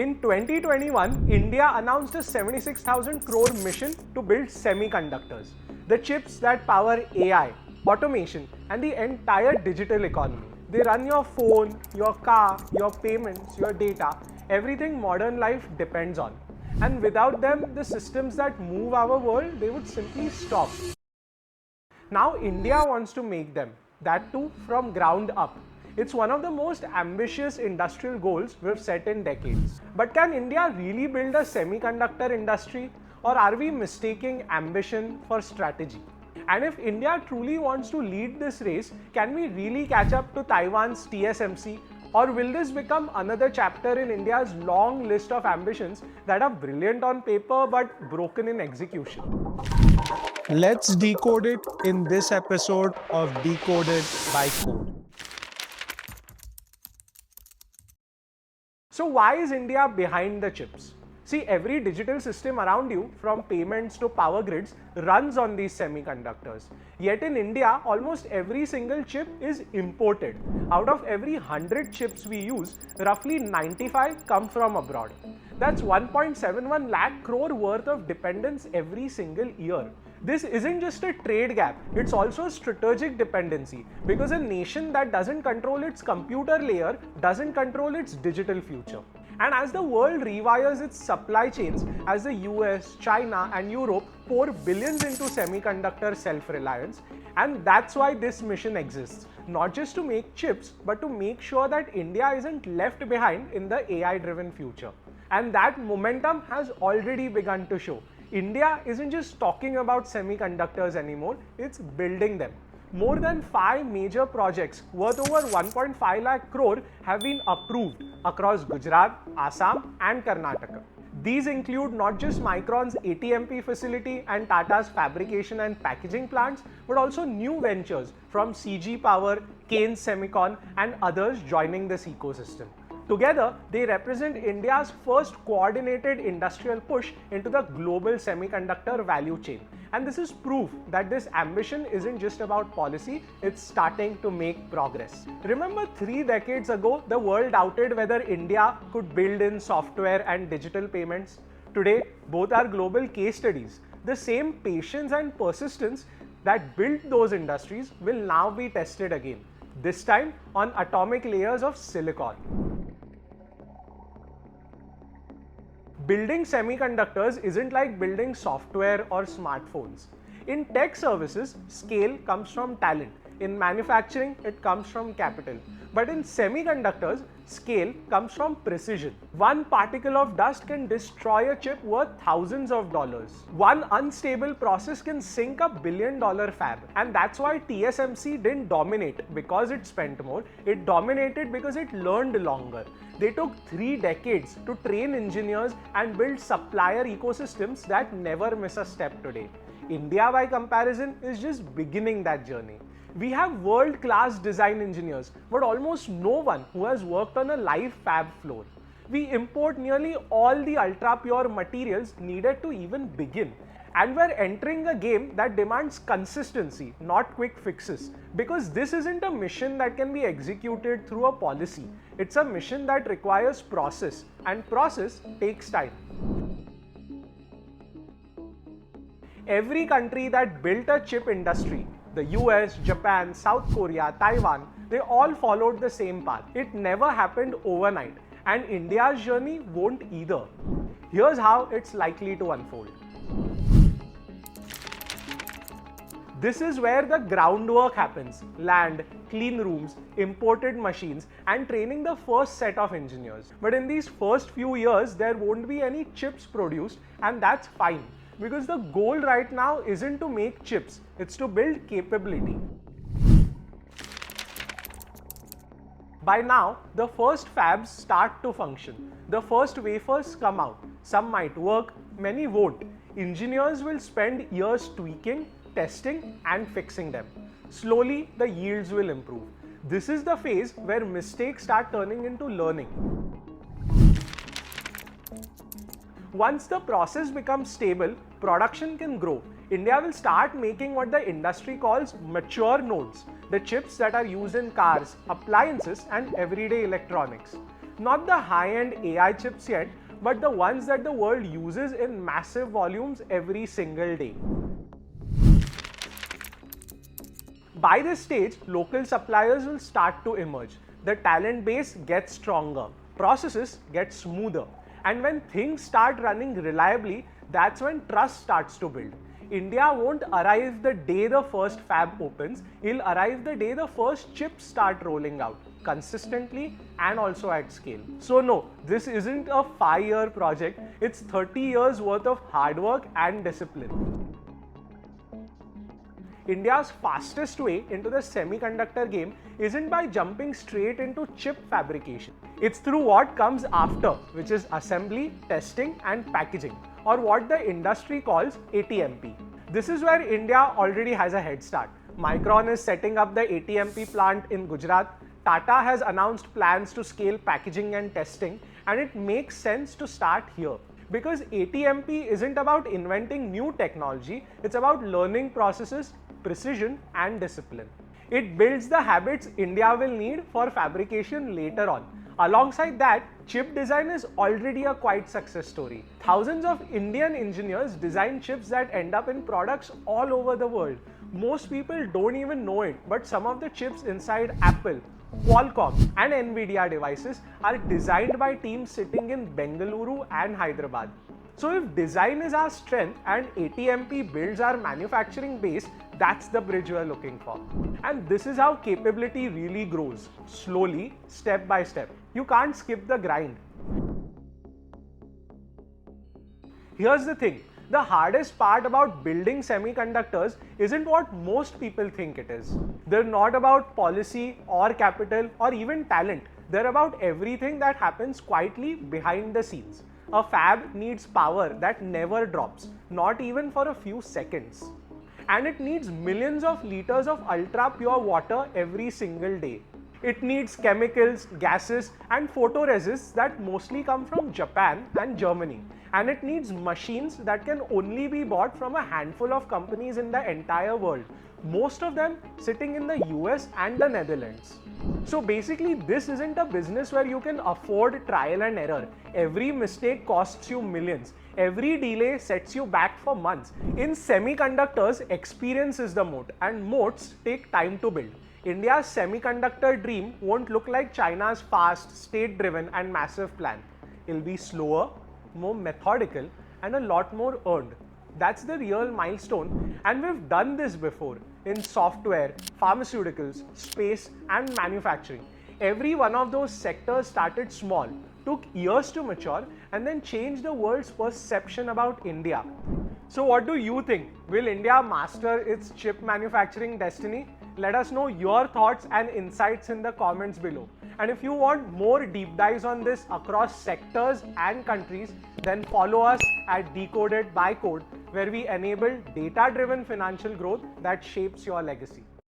In 2021, India announced a 76,000 crore mission to build semiconductors, the chips that power AI, automation, and the entire digital economy. They run your phone, your car, your payments, your data, everything modern life depends on. And without them, the systems that move our world, they would simply stop. Now India wants to make them, that too from ground up. It's one of the most ambitious industrial goals we've set in decades. But can India really build a semiconductor industry, or are we mistaking ambition for strategy? And if India truly wants to lead this race, can we really catch up to Taiwan's TSMC? Or will this become another chapter in India's long list of ambitions that are brilliant on paper but broken in execution? Let's decode it in this episode of Decoded by Qode. So why is India behind the chips? See, every digital system around you, from payments to power grids, runs on these semiconductors. Yet in India, almost every single chip is imported. Out of every 100 chips we use, roughly 95 come from abroad. That's 1.71 lakh crore worth of dependence every single year. This isn't just a trade gap, it's also a strategic dependency, because a nation that doesn't control its computer layer doesn't control its digital future. And as the world rewires its supply chains, as the US, China and Europe pour billions into semiconductor self-reliance, and that's why this mission exists, not just to make chips, but to make sure that India isn't left behind in the AI-driven future. And that momentum has already begun to show. India isn't just talking about semiconductors anymore, it's building them. More than 5 major projects worth over 1.5 lakh crore have been approved across Gujarat, Assam and Karnataka. These include not just Micron's ATMP facility and Tata's fabrication and packaging plants, but also new ventures from CG Power, Kaynes Semicon and others joining this ecosystem. Together, they represent India's first coordinated industrial push into the global semiconductor value chain. And this is proof that this ambition isn't just about policy, it's starting to make progress. Remember 3 decades ago, the world doubted whether India could build in software and digital payments. Today, both are global case studies. The same patience and persistence that built those industries will now be tested again, this time on atomic layers of silicon. Building semiconductors isn't like building software or smartphones. In tech services, scale comes from talent. In manufacturing, it comes from capital. But in semiconductors, scale comes from precision. One particle of dust can destroy a chip worth thousands of dollars. One unstable process can sink $1 billion fab. And that's why TSMC didn't dominate because it spent more. It dominated because it learned longer. They took 3 decades to train engineers and build supplier ecosystems that never miss a step today. India, by comparison, is just beginning that journey. We have world-class design engineers, but almost no one who has worked on a live fab floor. We import nearly all the ultra-pure materials needed to even begin. And we're entering a game that demands consistency, not quick fixes. Because this isn't a mission that can be executed through a policy. It's a mission that requires process, and process takes time. Every country that built a chip industry, the US, Japan, South Korea, Taiwan, they all followed the same path. It never happened overnight, and India's journey won't either. Here's how it's likely to unfold. This is where the groundwork happens: land, clean rooms, imported machines, and training the first set of engineers. But in these first few years, there won't be any chips produced, and that's fine. Because the goal right now isn't to make chips, it's to build capability. By now, the first fabs start to function. The first wafers come out. Some might work, many won't. Engineers will spend years tweaking, testing, and fixing them. Slowly, the yields will improve. This is the phase where mistakes start turning into learning. Once the process becomes stable, production can grow. India will start making what the industry calls mature nodes, the chips that are used in cars, appliances, and everyday electronics. Not the high-end AI chips yet, but the ones that the world uses in massive volumes every single day. By this stage, local suppliers will start to emerge. The talent base gets stronger, processes get smoother, and when things start running reliably, that's when trust starts to build. India won't arrive the day the first fab opens, it'll arrive the day the first chips start rolling out, consistently and also at scale. So no, this isn't a 5-year project, it's 30 years worth of hard work and discipline. India's fastest way into the semiconductor game isn't by jumping straight into chip fabrication. It's through what comes after, which is assembly, testing and packaging, or what the industry calls ATMP. This is where India already has a head start. Micron is setting up the ATMP plant in Gujarat. Tata has announced plans to scale packaging and testing, and it makes sense to start here. Because ATMP isn't about inventing new technology, it's about learning processes, precision and discipline. It builds the habits India will need for fabrication later on. Alongside that, chip design is already a quite success story. Thousands of Indian engineers design chips that end up in products all over the world. Most people don't even know it, but some of the chips inside Apple, Qualcomm and Nvidia devices are designed by teams sitting in Bengaluru and Hyderabad. So if design is our strength and ATMP builds our manufacturing base, that's the bridge we're looking for. And this is how capability really grows, slowly, step by step. You can't skip the grind. Here's the thing, the hardest part about building semiconductors isn't what most people think it is. They're not about policy or capital or even talent. They're about everything that happens quietly behind the scenes. A fab needs power that never drops, not even for a few seconds. And it needs millions of liters of ultra pure water every single day. It needs chemicals, gases and photoresists that mostly come from Japan and Germany. And it needs machines that can only be bought from a handful of companies in the entire world, most of them sitting in the US and the Netherlands. So basically, this isn't a business where you can afford trial and error. Every mistake costs you millions. Every delay sets you back for months. In semiconductors, experience is the moat, and moats take time to build. India's semiconductor dream won't look like China's fast, state-driven and massive plan. It'll be slower, more methodical and a lot more earned. That's the real milestone, and we've done this before in software, pharmaceuticals, space and manufacturing. Every one of those sectors started small, took years to mature and then changed the world's perception about India. So what do you think? Will India master its chip manufacturing destiny? Let us know your thoughts and insights in the comments below. And if you want more deep dives on this across sectors and countries, then follow us at Decoded by Qode, where we enable data-driven financial growth that shapes your legacy.